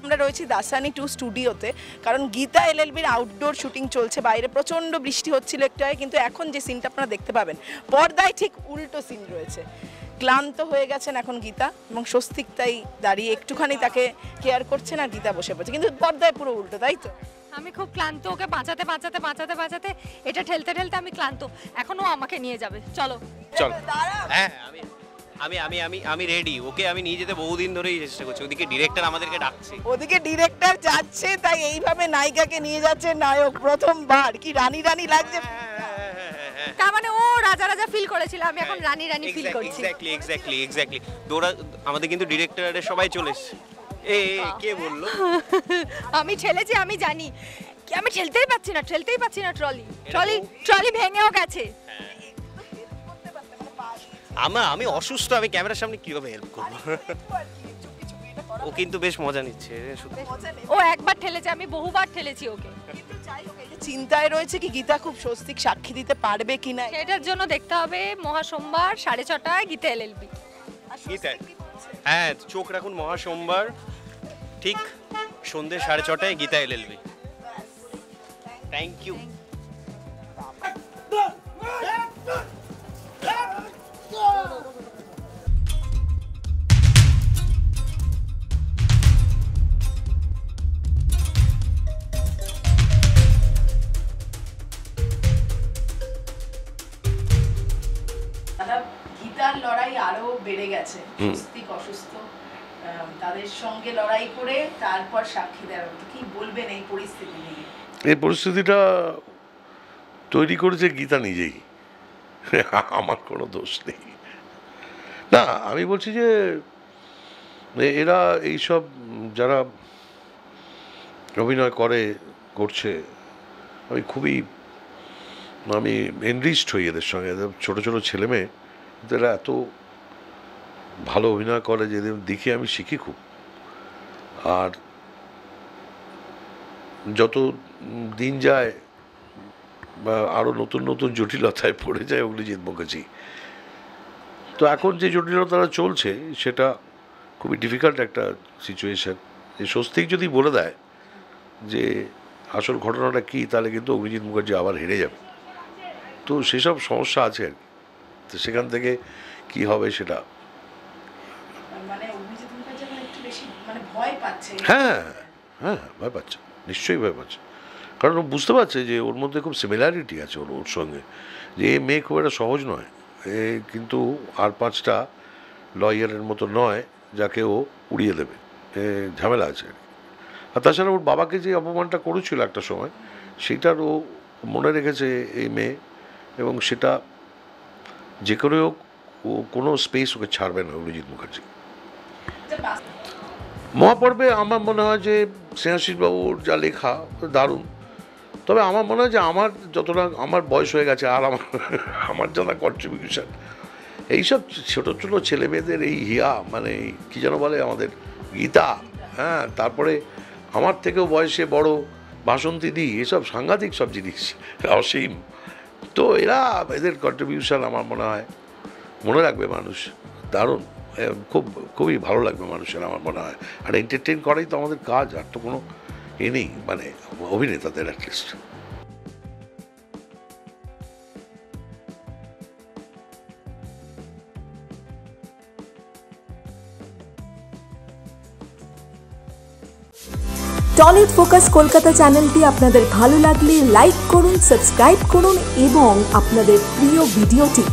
আমরা রয়েছি দাসানি 2 স্টুডিওতে, কারণ গীতা এলএলবির আউটডোর শুটিং চলছে। বাইরে প্রচণ্ড বৃষ্টি হচ্ছিল একটু আগে, কিন্তু এখন যে সিনটা আপনারা দেখতে পাবেন পর্দায় ঠিক উল্টো সিন রয়েছে। ক্লান্ত হয়ে গেছেন এখন গীতা, এবং স্বস্তিক তাই দাঁড়িয়ে একটুখানি তাকে কেয়ার করছে না, গীতা বসে পড়ছে, কিন্তু পর্দায় পুরো উল্টো, তাই তো? আমি খুব ক্লান্ত, ওকে বাঁচাতে বাঁচাতে বাঁচাতে বাঁচাতে এটা ঠেলতে ঠেলতে আমি ক্লান্ত। এখনো আমাকে নিয়ে যাবে, চলো চল। হ্যাঁ আমি আমি আমি আমি রেডি, ওকে আমি নিয়ে যেতে বহুদিন ধরেই চেষ্টা করছি। ওদিকে ডিরেক্টর আমাদেরকে ডাকছে, ওদিকে ডিরেক্টর যাচ্ছে, তাই এইভাবে নায়িকাকে নিয়ে যাচ্ছে নায়ক প্রথমবার। কি রানী রানী লাগছে? তার মানে ও রাজা রাজা ফিল করেছিল, আমি এখন রানী রানী ফিল করছি। এক্স্যাক্টলি তোরা আমাদের কিন্তু ডিরেক্টরের সবাই চলে এসেছে। কে বললো? আমি ঠেলেছি, আমি জানি কি, আমি ঠেলতেই পাচ্ছি না ট্রলি ভেঙেও গেছে। আমি অসুস্থ, আমি ক্যামেরার সামনে কিভাবে হেল্প করবো? ও কিন্তু বেশ মজা নিচ্ছে। ও একবার ঠেলেছে, আমি বহুবার ঠেলেছি ওকে। চিন্তায় রয়েছে কি গীতা খুব স্বস্তিক সাক্ষী দিতে পারবে কিনা, সেটার জন্য দেখতে হবে মহাসোমবার 6:30 গীতা এলএলবি। হ্যাঁ, চোখ রাখুন মহাসোমবার ঠিক সন্ধ্যে 6:30 গীতা এলএলবি। Thank you. গীতার লড়াই আরো বেড়ে গেছে, স্বস্তিক অসুস্থ, তাদের সঙ্গে লড়াই করে তারপর সাক্ষী দেওয়ার। কি বলবেন এই পরিস্থিতি নিয়ে? এই পরিস্থিতিটা তৈরি করেছে গীতা নিজেই, আমার কোনো দোষ নেই। না, আমি বলছি যে এরা এইসব যারা অভিনয় করছে, আমি এনরিচড হই এদের সঙ্গে। ছোটো ছোটো ছেলেমেয়ে এরা এত ভালো অভিনয় করে যে দেখে আমি শিখি খুব। আর যত দিন যায় বা আরও নতুন নতুন জটিলতায় পড়ে যায় অগ্নিজিৎ মুখার্জি। তো এখন যে জটিলতাটা চলছে সেটা খুবই ডিফিকাল্ট একটা সিচুয়েশান। এই স্বস্তিক যদি বলে দেয় যে আসল ঘটনাটা কী, তাহলে কিন্তু অগ্নিজিৎ মুখার্জি আবার হেরে যাবে। তো সেসব সমস্যা আছে আর কি। তো সেখান থেকে কি হবে সেটা, হ্যাঁ ভয় পাচ্ছে, নিশ্চয়ই ভয় পাচ্ছে। কারণ ও বুঝতে পারছে যে ওর মধ্যে খুব সিমিলারিটি আছে ওর সঙ্গে, যে এ মেয়ে খুব একটা সহজ নয়। এ কিন্তু আর 5টা লয়ারের মতো নয় যাকে ও উড়িয়ে দেবে, ঝামেলা আছে আর কি। আর তাছাড়া ওর বাবাকে যে অপমানটা করেছিল একটা সময়, সেটার ও মনে রেখেছে এই মেয়ে, এবং সেটা যে করে হোক ও কোনো স্পেস ওকে ছাড়বে না অভিজিৎ মুখার্জি। মহাপর্বে আমার মনে হয় যে স্নেহাশিসবাবুর যা লেখা দারুণ, তবে আমার মনে হয় যে আমার যতটা আমার বয়স হয়ে গেছে আর আমার জানা কন্ট্রিবিউশন এইসব ছোটো ছোটো ছেলে মেয়েদের এই হিয়া, মানে কী যেন বলে আমাদের গীতা, হ্যাঁ, তারপরে আমার থেকেও বয়সে বড় বাসন্তী দি, এসব সাংঘাতিক সব জিনিস, অসীম। তো এদের কন্ট্রিবিউশন আমার মনে হয় মনে রাখবে মানুষ, দারুণ, খুবই ভালো লাগবে মানুষের আমার মনে হয়। আর এন্টারটেইন করাই তো আমাদের কাজ, আর তো কোনো নেই, মানে অভিনেতাদের অ্যাটলিস্ট। টলিউড ফোকাস কলকাতা চ্যানেলটি আপনাদের ভালো লাগলে লাইক করুন, সাবস্ক্রাইব করুন এবং আপনাদের প্রিয় ভিডিওটি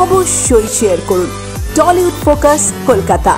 অবশ্যই শেয়ার করুন। Tollywood focus Kolkata.